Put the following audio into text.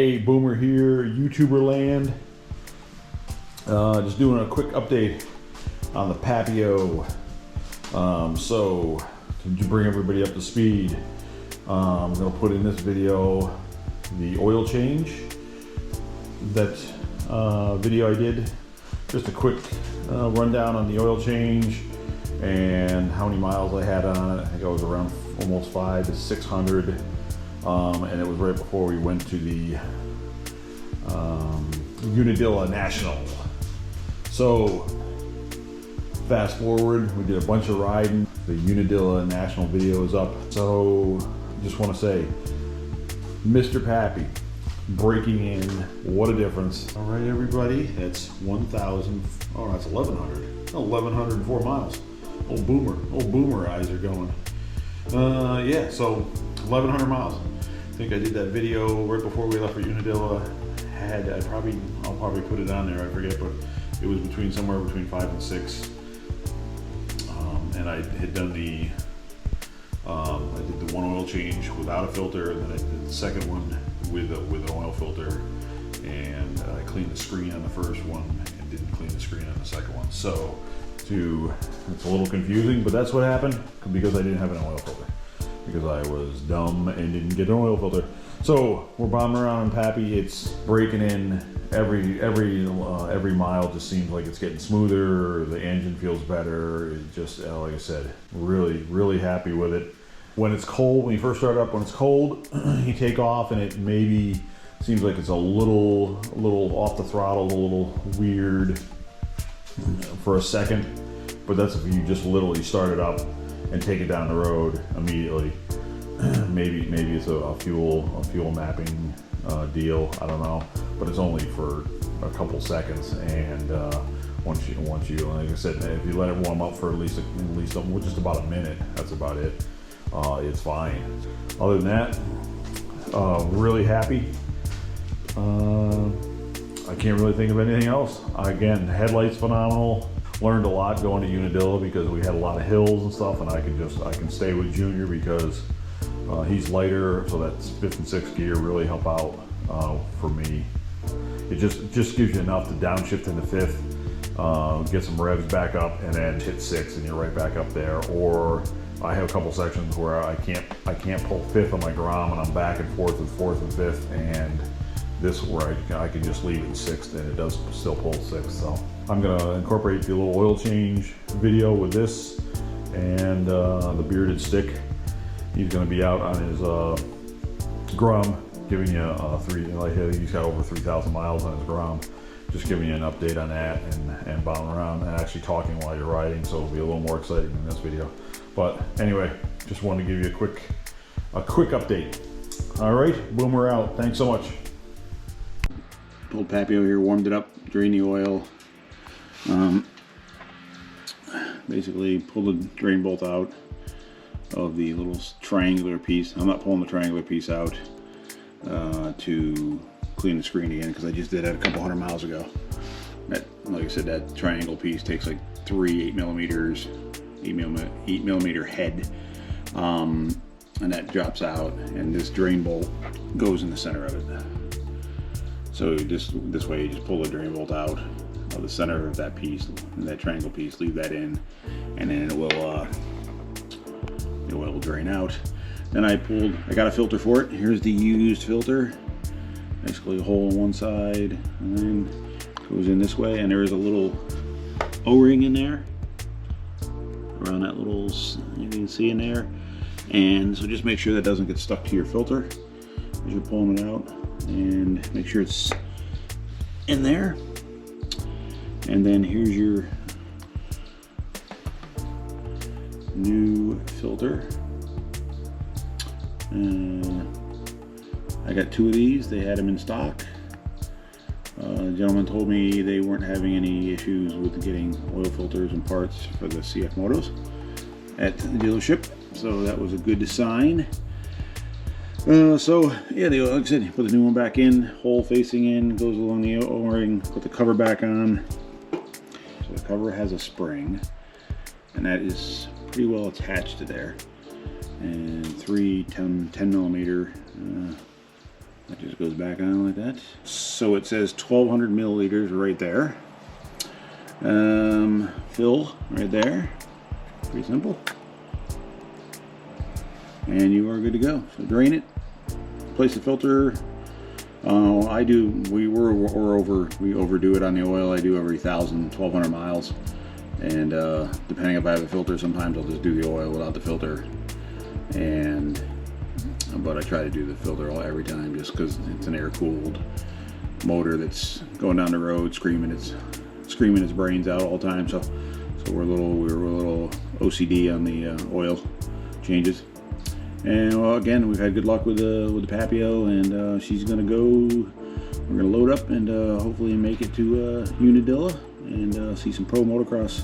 Hey, Boomer here, YouTuber land. Just doing a quick update on the Papio. So to bring everybody up to speed, I'm gonna put in this video the oil change. That video I did, just a quick rundown on the oil change and how many miles I had on it. I think I was around almost 500 to 600, and it was right before we went to the Unadilla National. So fast forward, we did a bunch of riding. The Unadilla National video is up. So just want to say, Mr. Pappy breaking in, what a difference. All right, everybody, that's 1,000, oh, that's 1,100, 1,104 miles. Old Boomer eyes are going. Yeah, so 1,100 miles. I think I did that video right before we left for Unadilla. I'll probably put it on there, I forget, but it was somewhere between 5 and 6. And I had done I did the one oil change without a filter, and then I did the second one with an oil filter, and I cleaned the screen on the first one and didn't clean the screen on the second one. So it's a little confusing, but that's what happened because I didn't have an oil filter, because I was dumb and didn't get an oil filter. So we're bombing around on Pappy. It's breaking in every mile. Just seems like it's getting smoother. The engine feels better. It just, like I said, really happy with it. When it's cold, when you first start up, when it's cold, you take off and it maybe seems like it's a little off the throttle, a little weird for a second, but that's if you just literally start it up and take it down the road immediately. Maybe it's a fuel mapping deal, I don't know, but it's only for a couple seconds, and once you, like I said, if you let it warm up for at least just about a minute, that's about it. It's fine. Other than that, really happy. I can't really think of anything else. Again, headlights phenomenal. Learned a lot going to Unadilla because we had a lot of hills and stuff, and I can stay with Junior because he's lighter, so that's 5th and 6th gear really help out for me. It just gives you enough to downshift into 5th, get some revs back up, and then hit 6th, and you're right back up there. Or I have a couple sections where I can't pull 5th on my Grom, and I'm back and forth with 4th and 5th, and this where I can just leave it in 6th, and it does still pull 6th. So I'm gonna incorporate the little oil change video with this, and the bearded stick. He's gonna be out on his Grom, giving you he's got over 3,000 miles on his Grom. Just giving you an update on that and bombing around and actually talking while you're riding, so it'll be a little more exciting in this video. But anyway, just wanted to give you a quick update. All right, Boomer out. Thanks so much. Old Papio here, warmed it up, drained the oil. Basically pulled the drain bolt out of the little triangular piece. I'm not pulling the triangular piece out to clean the screen again, because I just did that a couple 100 miles ago. That, like I said, that triangle piece takes like 3 8 millimeter head, and that drops out, and this drain bolt goes in the center of it. So this way you just pull the drain bolt out of the center of that piece, that triangle piece, leave that in, and then it will drain out. Then I got a filter for it. Here's the used filter. Basically a hole on one side, and then goes in this way, and there is a little O-ring in there around that little, you can see in there. And so just make sure that doesn't get stuck to your filter as you're pulling it out, and make sure it's in there. And then here's your new filter. I got 2 of these. They had them in stock. The gentleman told me they weren't having any issues with getting oil filters and parts for the CF Motos at the dealership, so that was a good sign. So yeah, like I said, put the new one back in, hole facing in, goes along the O-ring, put the cover back on. So the cover has a spring, and that is pretty well attached to there. And 3 10 millimeter That just goes back on like that. So it says 1200 milliliters right there. Fill right there. Pretty simple. And you are good to go. So drain it. Place the filter. We overdo it on the oil. I do every 1,200 miles. And depending if I have a filter, sometimes I'll just do the oil without the filter. But I try to do the filter every time just because it's an air-cooled motor that's going down the road screaming its brains out all the time. So we were a little OCD on the oil changes. And well, again, we've had good luck with the Papio, and she's gonna go. We're gonna load up and hopefully make it to Unadilla and see some pro motocross